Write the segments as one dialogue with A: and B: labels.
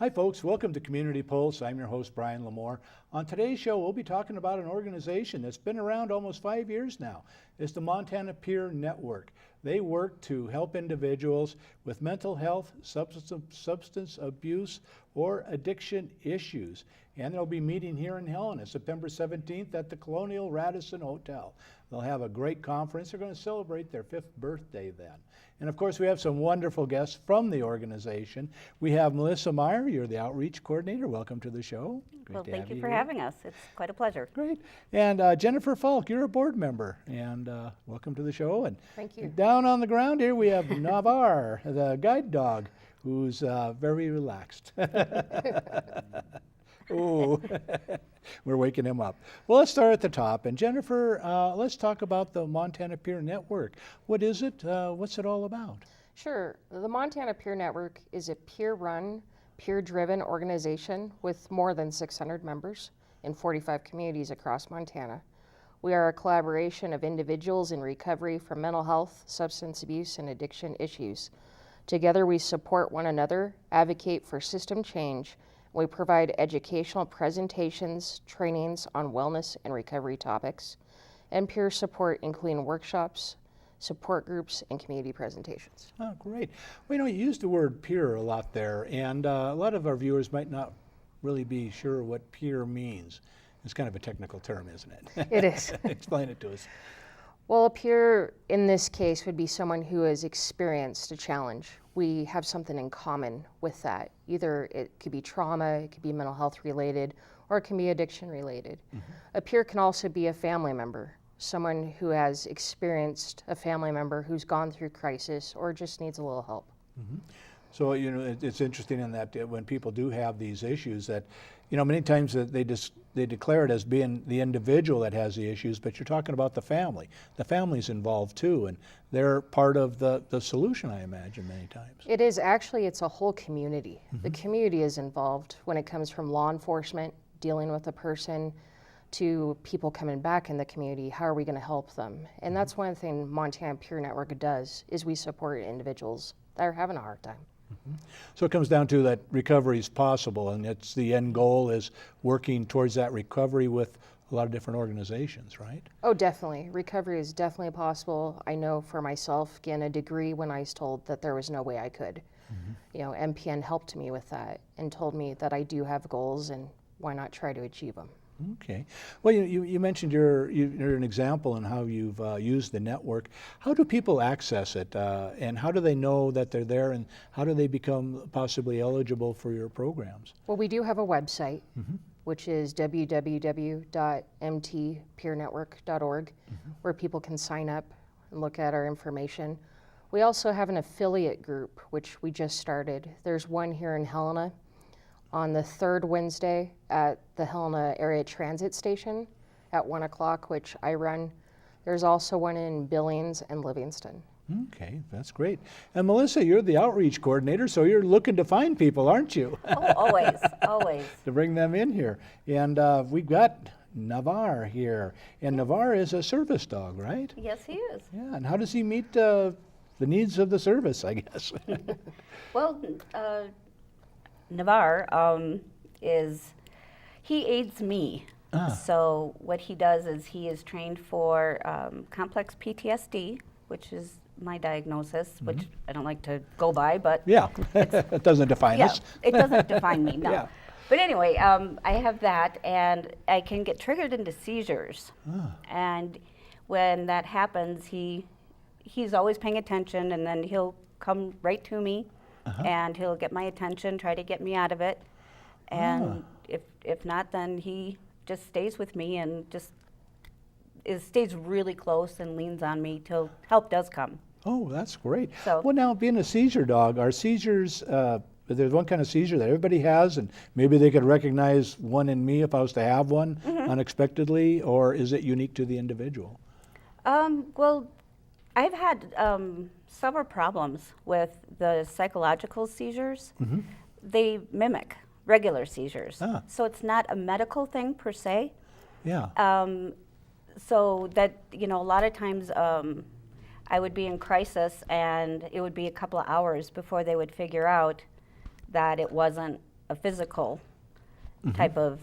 A: Hi folks, welcome to Community Pulse. I'm your host Brian Lamore. On today's show we'll be talking about an organization that's been around almost 5 years now. It's the Montana Peer Network. They work to help individuals with mental health, substance abuse, or addiction issues. And they'll be meeting here in Helena, September 17th at the Colonial Radisson Hotel. They'll have a great conference. They're going to celebrate their 5th birthday then. And of course, we have some wonderful guests from the organization. We have Melissa Meyer, you're the outreach coordinator. Welcome to the show.
B: Great well, thank you for having us. It's quite a pleasure.
A: Great. And Jennifer Falk, you're a board member, and welcome to the show. And
C: thank you.
A: Down on the ground here, we have Navar, the guide dog, who's very relaxed. Ooh, we're waking him up. Well, let's start at the top. And Jennifer, let's talk about the Montana Peer Network. What is it? What's it all about?
C: Sure. The Montana Peer Network is a peer-run, peer-driven organization with more than 600 members in 45 communities across Montana. We are a collaboration of individuals in recovery from mental health, substance abuse, and addiction issues. Together, we support one another, advocate for system change. We provide educational presentations, trainings on wellness and recovery topics, and peer support, including workshops, support groups, and community presentations.
A: Oh, great. Well, you used the word peer a lot there, and a lot of our viewers might not really be sure what peer means. It's kind of a technical term, isn't it?
C: It is.
A: Explain it to us.
C: Well, a peer in this case would be someone who has experienced a challenge. We have something in common with that. Either it could be trauma, it could be mental health related, or it can be addiction related. Mm-hmm. A peer can also be a family member, someone who has experienced a family member who's gone through crisis or just needs a little help.
A: Mm-hmm. So, it's interesting in that when people do have these issues that, many times that they declare it as being the individual that has the issues, but you're talking about the family. The family's involved too, and they're part of the solution, I imagine, many times.
C: It is actually, it's a whole community. Mm-hmm. The community is involved when it comes from law enforcement, dealing with a person, to people coming back in the community. How are we going to help them? And that's one thing Montana Peer Network does, is we support individuals that are having a hard time.
A: Mm-hmm. So it comes down to that recovery is possible, and it's the end goal is working towards that recovery with a lot of different organizations, right?
C: Oh, definitely. Recovery is definitely possible. I know for myself, getting a degree when I was told that there was no way I could. Mm-hmm. MPN helped me with that and told me that I do have goals and why not try to achieve them.
A: Okay. Well, you mentioned you're an example in how you've used the network. How do people access it, and how do they know that they're there, and how do they become possibly eligible for your programs?
C: Well, we do have a website, mm-hmm. which is www.mtpeernetwork.org, mm-hmm. where people can sign up and look at our information. We also have an affiliate group, which we just started. There's one here in Helena on the 3rd Wednesday at the Helena Area Transit Station at 1 o'clock, which I run. There's also one in Billings and Livingston.
A: Okay, that's great. And Melissa, you're the outreach coordinator, so you're looking to find people, aren't you?
B: Oh, always, always.
A: To bring them in here. And we've got Navar here. And Navar is a service dog, right?
B: Yes, he is.
A: Yeah, and how does he meet the needs of the service, I guess?
B: Well, Navar he aids me. So what he does is he is trained for complex PTSD, which is my diagnosis, mm-hmm. which I don't like to go by, but
A: yeah, it doesn't define us.
B: It doesn't define me, no.
A: Yeah.
B: But anyway, I have that, and I can get triggered into seizures. And when that happens, he's always paying attention, and then he'll come right to me. Uh-huh. And he'll get my attention, try to get me out of it. And if not, then he just stays with me and stays really close and leans on me till help does come.
A: Oh, that's great.
B: So,
A: well, now, being a seizure dog, are seizures, there's one kind of seizure that everybody has, and maybe they could recognize one in me if I was to have one mm-hmm. unexpectedly, or is it unique to the individual?
B: Well, I've had several problems with the psychological seizures. Mm-hmm. They mimic regular seizures. So it's not a medical thing per se.
A: Yeah.
B: So that, a lot of times I would be in crisis and it would be a couple of hours before they would figure out that it wasn't a physical type of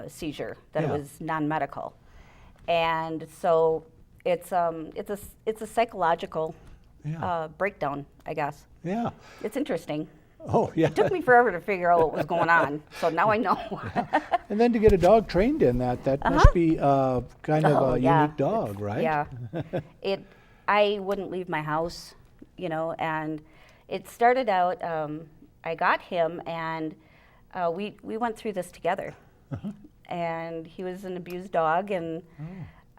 B: seizure, that it
A: Yeah.
B: was non-medical. And so it's a psychological
A: Yeah.
B: breakdown, I guess.
A: Yeah.
B: It's interesting.
A: Oh, yeah.
B: It took me forever to figure out what was going on, so now I know.
A: And then to get a dog trained in that must be kind of
B: Oh,
A: a
B: yeah.
A: unique dog, right?
B: Yeah. I wouldn't leave my house, and it started out, I got him, and we went through this together. And he was an abused dog, and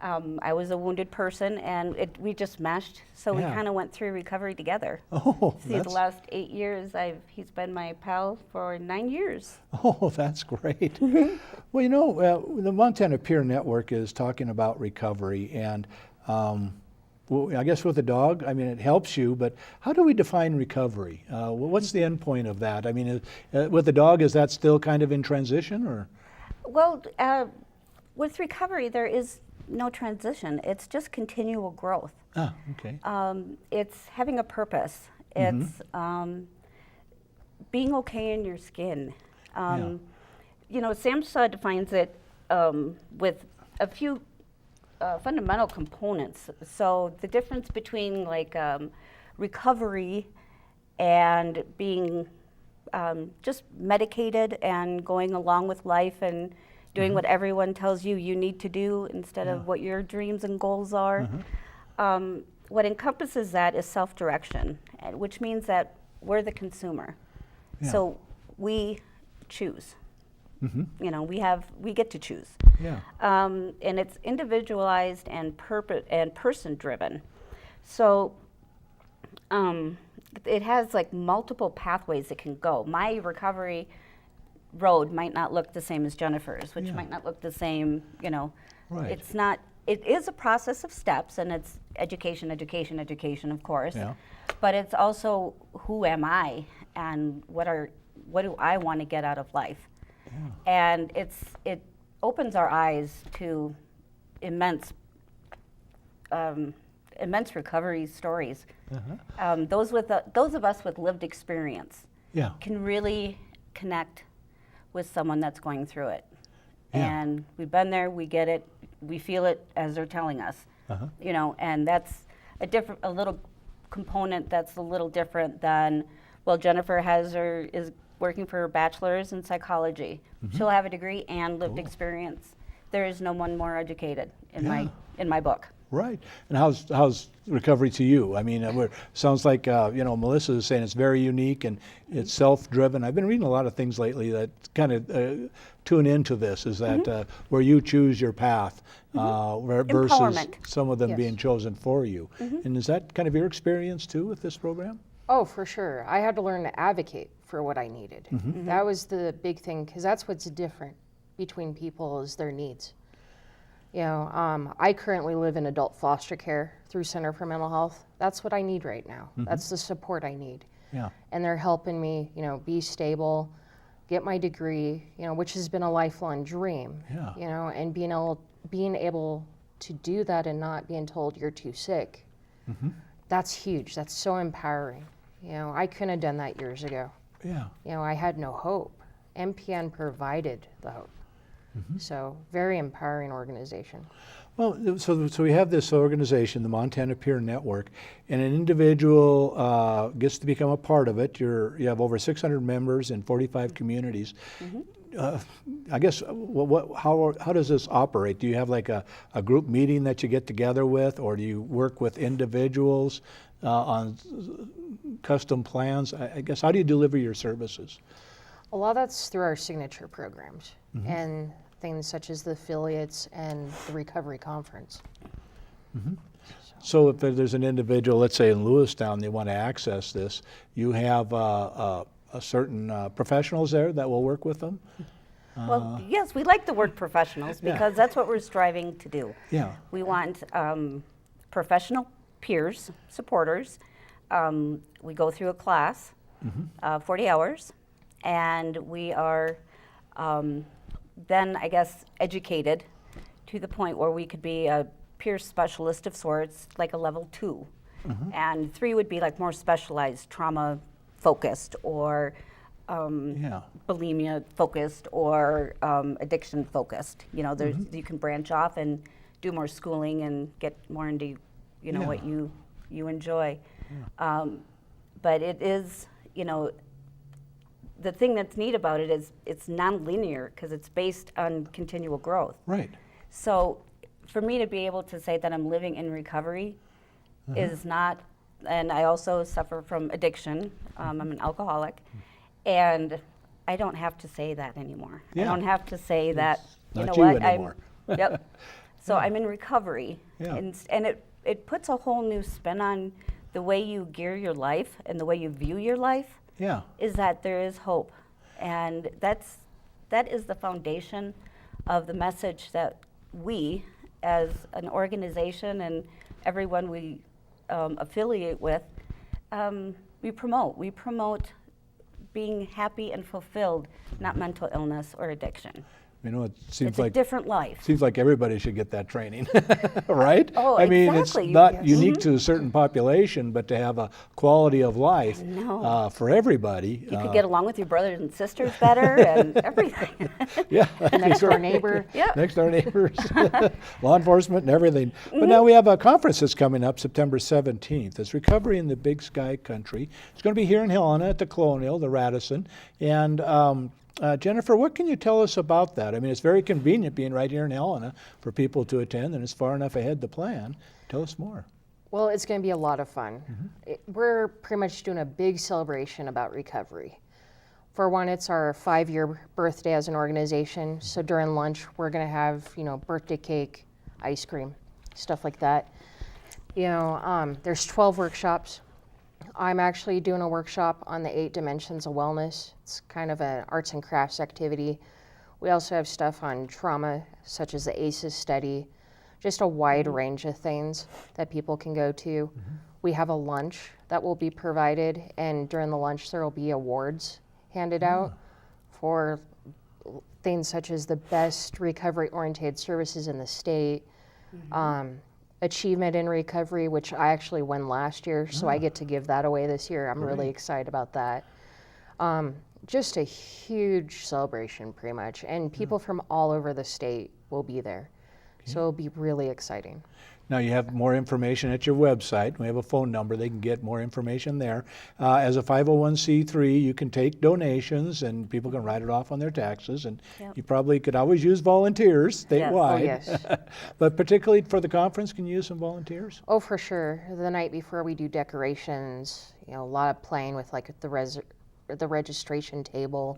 B: I was a wounded person, and we just meshed, so we
A: Yeah.
B: kind of went through recovery together.
A: Oh,
B: See, the last 8 years, he's been my pal for 9 years.
A: oh, that's great. Well, the Montana Peer Network is talking about recovery, and well, I guess with a dog, I mean, it helps you, but how do we define recovery? What's the end point of that? I mean, with the dog, is that still kind of in transition, or?
B: Well, with recovery, there is no transition. It's just continual growth.
A: Ah, okay.
B: It's having a purpose. It's being okay in your skin. SAMHSA defines it with a few fundamental components. So the difference between recovery and being just medicated and going along with life and doing what everyone tells you need to do instead of what your dreams and goals are. What encompasses that is self-direction, which means that we're the consumer.
A: Yeah.
B: So we choose. We get to choose.
A: Yeah.
B: And it's individualized and person-driven. So it has multiple pathways it can go. My recovery road might not look the same as Jennifer's, which might not look the same,
A: Right.
B: It's not, it is a process of steps, and it's education, of course.
A: Yeah.
B: But it's also, who am I, and what do I want to get out of life? And it opens our eyes to immense recovery stories. Those of us with lived experience
A: Yeah.
B: can really connect with someone that's going through it.
A: Yeah.
B: And we've been there, we get it, we feel it as they're telling us. And that's a little component that's a little different than, well, Jennifer is working for her bachelor's in psychology. She'll have a degree and lived experience. There is no one more educated in my book.
A: Right. And how's recovery to you? I mean, sounds like Melissa is saying it's very unique and it's self-driven. I've been reading a lot of things lately that kind of tune into this. Is that where you choose your path versus
B: Empowerment.
A: some of them
C: Yes.
A: being chosen for you. And is that kind of your experience too with this program?
C: Oh, for sure. I had to learn to advocate for what I needed. That was the big thing, because that's what's different between people is their needs. I currently live in adult foster care through Center for Mental Health. That's what I need right now. That's the support I need.
A: Yeah.
C: And they're helping me, be stable, get my degree, which has been a lifelong dream.
A: Yeah.
C: And being able to do that and not being told you're too sick. That's huge. That's so empowering. I couldn't have done that years ago.
A: Yeah.
C: I had no hope. MPN provided the hope. So very empowering organization.
A: Well, so we have this organization, the Montana Peer Network, and an individual gets to become a part of it. You have over 600 members in 45 communities. I guess how does this operate? Do you have like a group meeting that you get together with, or do you work with individuals on custom plans? I guess, how do you deliver your services?
C: A lot of that's through our signature programs and things such as the affiliates and the recovery conference.
A: So if there's an individual, let's say in Lewistown, they want to access this, you have a certain professionals there that will work with them?
B: Well, yes, we like the word professionals because that's what we're striving to do.
A: Yeah.
B: We want professional peers, supporters. We go through a class, 40 hours, and we are then, I guess, educated to the point where we could be a peer specialist of sorts, like a level 2. And 3 would be like more specialized, trauma focused, or
A: Yeah.
B: bulimia focused or addiction focused. You know, there's you can branch off and do more schooling and get more into, you know,
A: Yeah.
B: what you enjoy. But it is, you know, the thing that's neat about it is it's non-linear because it's based on continual growth.
A: Right.
B: So for me to be able to say that I'm living in recovery is not, and I also suffer from addiction. I'm an alcoholic, and I don't have to say that anymore.
A: Yeah.
B: I don't have to say that, you know
A: not you
B: what,
A: anymore.
B: Yep. So I'm in recovery,
A: Yeah.
B: and it puts a whole new spin on the way you gear your life and the way you view your life.
A: Yeah.
B: Is that there is hope, and that is the foundation of the message that we, as an organization and everyone we affiliate with, we promote. We promote being happy and fulfilled, not mental illness or addiction.
A: You know, it seems
B: It's
A: like
B: a different life.
A: seems like everybody should get that training, right?
B: Oh,
A: I mean,
B: exactly.
A: it's not
B: Yes.
A: unique to a certain population, but to have a quality of life
B: know.
A: for everybody.
B: You could get along with your brothers and sisters better and everything.
A: Yeah.
C: Next door neighbor.
B: Yep.
A: Next door neighbors, law enforcement and everything. But now we have a conference that's coming up September 17th. It's Recovery in the Big Sky Country. It's going to be here in Helena at the Colonial, the Radisson. And Jennifer, what can you tell us about that? I mean, it's very convenient being right here in Helena for people to attend, and it's far enough ahead to plan. Tell us more.
C: Well, it's going to be a lot of fun. We're pretty much doing a big celebration about recovery. For one, it's our 5-year birthday as an organization. So during lunch, we're going to have, you know, birthday cake, ice cream, stuff like that. You know, there's 12 workshops. I'm actually doing a workshop on the 8 dimensions of wellness. It's kind of an arts and crafts activity. We also have stuff on trauma, such as the ACEs study, just a wide range of things that people can go to. We have a lunch that will be provided, and during the lunch there will be awards handed out for things such as the best recovery-oriented services in the state, achievement in recovery, which I actually won last year, so I get to give that away this year. I'm really excited about that. Just a huge celebration, pretty much, and people from all over the state will be there. So it'll be really exciting.
A: Now, you have more information at your website. We have a phone number. They can get more information there. As a 501c3, you can take donations, and people can write it off on their taxes. And
B: Yep.
A: you probably could always use volunteers
B: Yes.
A: statewide.
C: Oh, yes.
A: But particularly for the conference, can you use some volunteers?
C: Oh, for sure. The night before we do decorations, you know, a lot of playing with like the registration table,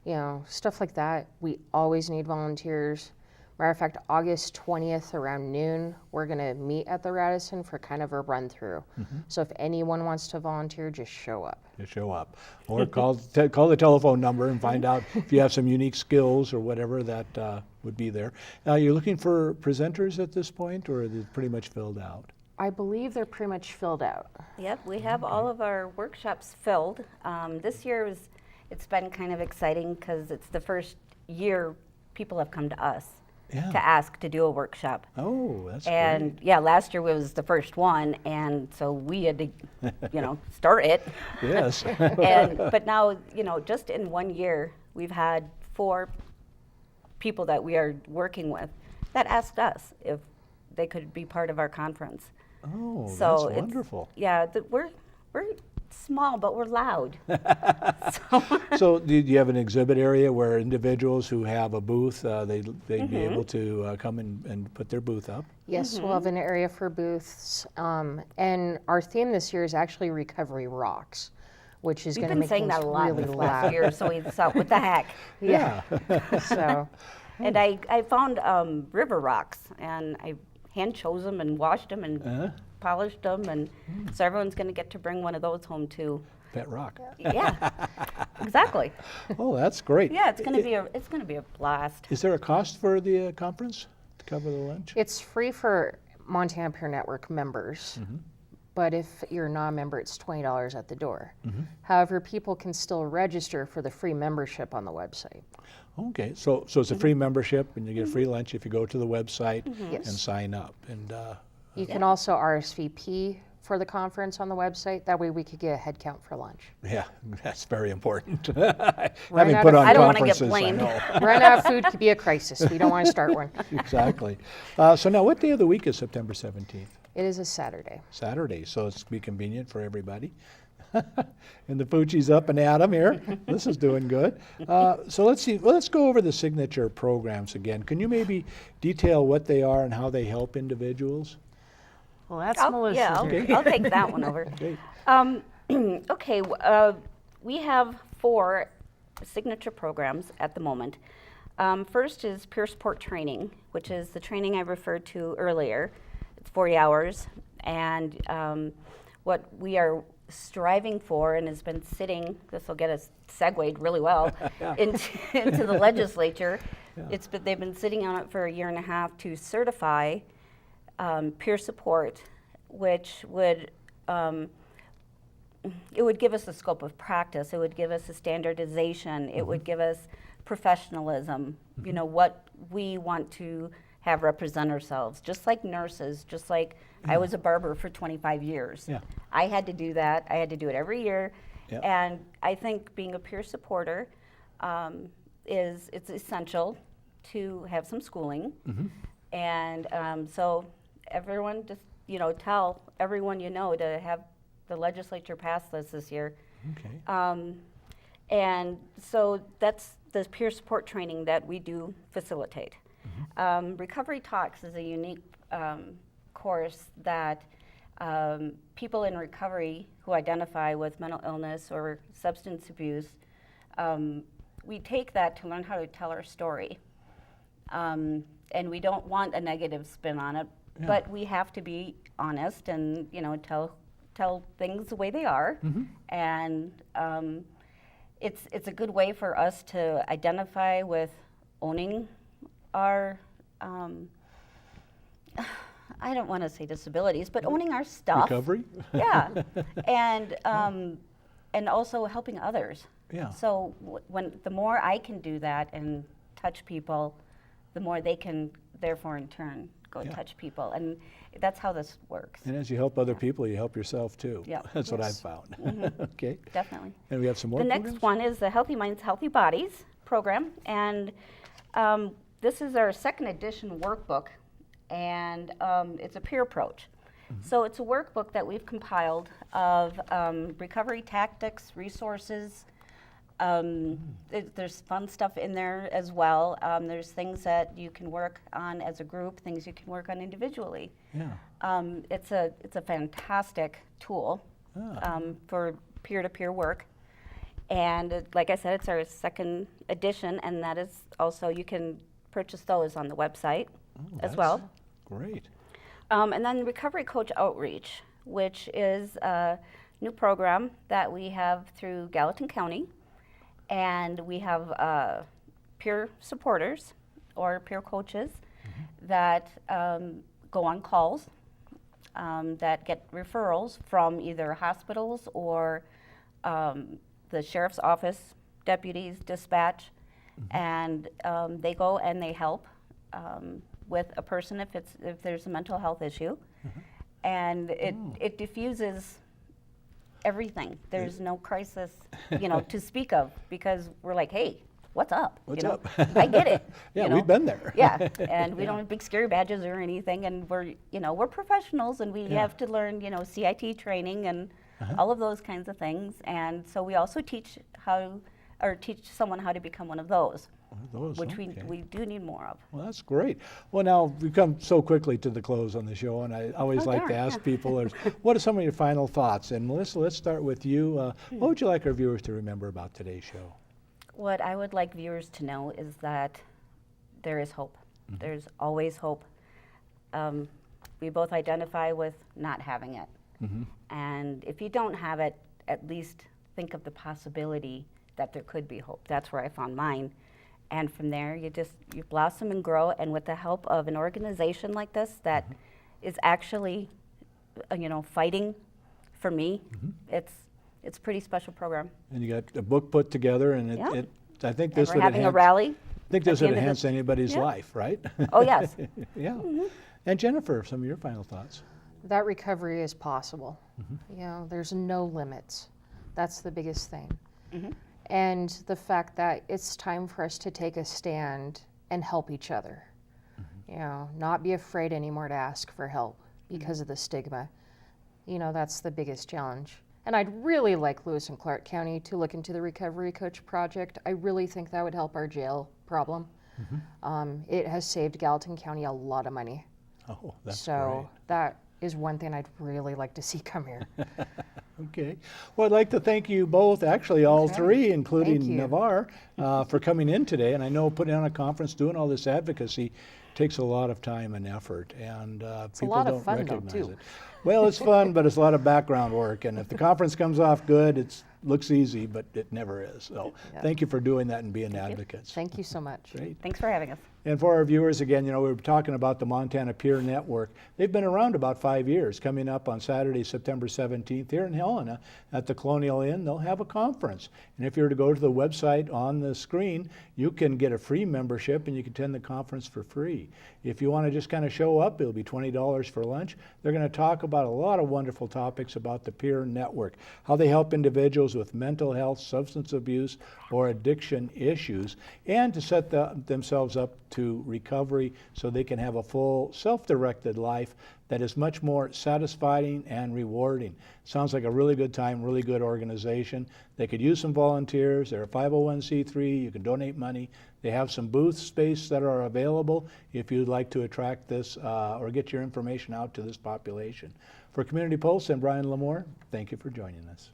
C: you know, stuff like that. We always need volunteers. Matter of fact, August 20th around noon, we're going to meet at the Radisson for kind of a run through. So if anyone wants to volunteer, just show up.
A: You show up. Or call the telephone number and find out if you have some unique skills or whatever that would be there. You're looking for presenters at this point, or is it pretty much filled out?
C: I believe they're pretty much filled out.
B: Yep, we have all of our workshops filled. This year it's been kind of exciting because it's the first year people have come to us
A: Yeah.
B: to ask to do a workshop.
A: Oh, that's great.
B: And yeah, last year was the first one, and so we had to, you know, start it.
A: Yes.
B: But now, you know, just in 1 year, we've had 4 people that we are working with that asked us if they could be part of our conference.
A: Oh,
B: So
A: that's
B: it's-
A: wonderful.
B: Yeah, we're small, but we're loud.
A: So do you have an exhibit area where individuals who have a booth, they'd be able to come and put their booth up?
C: Yes, we'll have an area for booths. And our theme this year is actually Recovery Rocks, which is
B: We've
C: going to
B: been
C: make
B: saying
C: things
B: that a lot
C: really
B: this last
C: loud.
B: year, so we thought, what the heck?
C: Yeah. So,
B: And I found river rocks, and I hand chose them and washed them and polished them, and so everyone's going to get to bring one of those home too.
A: Pet rock.
B: Yeah, exactly.
A: Oh, that's great.
B: Yeah, it's going to be a blast.
A: Is there a cost for the conference to cover the lunch?
C: it's free for Montana Peer Network members, but if you're a non-member, it's $20 at the door. However, people can still register for the free membership on the website.
A: Okay, so it's a free membership, and you get a free lunch if you go to the website and
C: Yes.
A: sign up. And
C: You can also RSVP for the conference on the website. That way we could get a head count for lunch.
A: Yeah, that's very important.
C: Right
A: Having
C: out
A: put
C: of-
A: on
B: I don't wanna get
A: conferences, I
B: blamed.
A: know.
C: Run out of food could be a crisis. We don't want to start one.
A: Exactly. So now, what day of the week is September 17th?
C: It is a Saturday.
A: Saturday, so it's be convenient for everybody. And the Fuji's up and at 'em here. This is doing good. So let's see. Well, let's go over the signature programs again. Can you maybe detail what they are and how they help individuals?
D: Well, that's
B: I'll, yeah,
D: Melissa.
B: I'll take that one over.
A: Okay.
B: Okay, we have 4 signature programs at the moment. First is peer support training, which is the training I referred to earlier. It's 40 hours, and what we are striving for and has been sitting, this will get us segued really well, into the legislature. They've been sitting on it for a year and a half to certify peer support, which would it would give us a scope of practice. It would give us a standardization. It would give us professionalism. You know, what we want to have represent ourselves. Just like nurses, just like I was a barber for 25 years.
A: Yeah.
B: I had to do that. I had to do it every year.
A: Yep.
B: And I think being a peer supporter it's essential to have some schooling. And so everyone just, tell everyone to have the legislature pass this year.
A: Okay.
B: And so that's the peer support training that we do facilitate. Recovery Talks is a unique course that people in recovery who identify with mental illness or substance abuse, we take that to learn how to tell our story. And we don't want a negative spin on it, but we have to be honest and tell things the way they are. And it's a good way for us to identify with owning our I don't want to say disabilities, but owning our stuff.
A: Recovery?
B: Yeah, and also helping others.
A: Yeah.
B: So when the more I can do that and touch people, the more they can therefore in turn go touch people, and that's how this works.
A: And as you help other people, you help yourself too.
B: Yeah.
A: That's what I've
C: Yes.
A: found. Okay.
B: Definitely.
A: And we have some more
B: The next
A: programs?
B: one is the Healthy Minds, Healthy Bodies program, and this is our 2nd edition workbook, and it's a peer approach. So it's a workbook that we've compiled of recovery tactics, resources. There's fun stuff in there as well. There's things that you can work on as a group, things you can work on individually.
A: Yeah.
B: It's a fantastic tool for peer-to-peer work. And like I said, it's our 2nd edition, and that is also, you can purchase those on the website as well.
A: Great.
B: And then Recovery Coach Outreach, which is a new program that we have through Gallatin County. And we have peer supporters or peer coaches that go on calls, that get referrals from either hospitals or the sheriff's office, deputies, dispatch, and they go and they help with a person if there's a mental health issue, and it diffuses everything. There's no crisis, to speak of, because we're like, hey, what's up?
A: What's up?
B: I get it.
A: Yeah, we've been there.
B: Yeah, and we don't have big scary badges or anything, and we're professionals, and we have to learn, CIT training and all of those kinds of things, and so we also teach someone how to become one of those.
A: Those,
B: Which
A: okay.
B: we do need more of.
A: Well, that's great. Well, now we've come so quickly to the close on the show, and I always like to
B: darn,
A: ask people, what are some of your final thoughts? And Melissa, let's start with you. What would you like our viewers to remember about today's show?
B: What I would like viewers to know is that there is hope. There's always hope. We both identify with not having it. And if you don't have it, at least think of the possibility that there could be hope. That's where I found mine. And from there, you blossom and grow. And with the help of an organization like this that is actually, fighting for me, it's a pretty special program.
A: And you got a book put together, and
B: Yeah.
A: I think
B: And
A: this
B: we're
A: would
B: having a
A: enhance.
B: rally.
A: I think this
B: at the
A: would
B: end of
A: enhance
B: this-
A: anybody's
B: Yeah.
A: life, right?
B: Oh, yes.
A: Yeah. And Jennifer, some of your final thoughts.
C: that recovery is possible. You know, there's no limits. That's the biggest thing. And the fact that it's time for us to take a stand and help each other. You know, not be afraid anymore to ask for help because of the stigma. You know, that's the biggest challenge. And I'd really like Lewis and Clark County to look into the Recovery Coach project. I really think that would help our jail problem. It has saved Gallatin County a lot of money.
A: Oh, that's
C: So that is one thing I'd really like to see come here.
A: great. Okay. Well, I'd like to thank you both, actually all
C: Okay.
A: three,
C: Thank
A: including
C: you.
A: Navarre, for coming in today. And I know putting on a conference, doing all this advocacy takes a lot of time and effort, and people
C: lot of
A: don't
C: fun, though,
A: recognize
C: too.
A: it. Well, it's fun, but it's a lot of background work. And if the conference comes off good, it looks easy, but it never is. So
C: Yeah.
A: thank you for doing that and being advocates.
C: Thank you so much.
A: Great.
B: Thanks for having us.
A: And for our viewers, again, you know, we were talking about the Montana Peer Network. They've been around about 5 years. Coming up on Saturday, September 17th, here in Helena at the Colonial Inn, they'll have a conference. And if you were to go to the website on the screen, you can get a free membership and you can attend the conference for free. If you want to just kind of show up, it'll be $20 for lunch. They're going to talk about a lot of wonderful topics about the Peer Network, how they help individuals with mental health, substance abuse, or addiction issues, and to set themselves up to recovery so they can have a full self-directed life that is much more satisfying and rewarding. Sounds like a really good time, really good organization. They could use some volunteers. They're a 501c3. You can donate money. They have some booth space that are available if you'd like to attract this or get your information out to this population. For Community Pulse and Brian Lamore, thank you for joining us.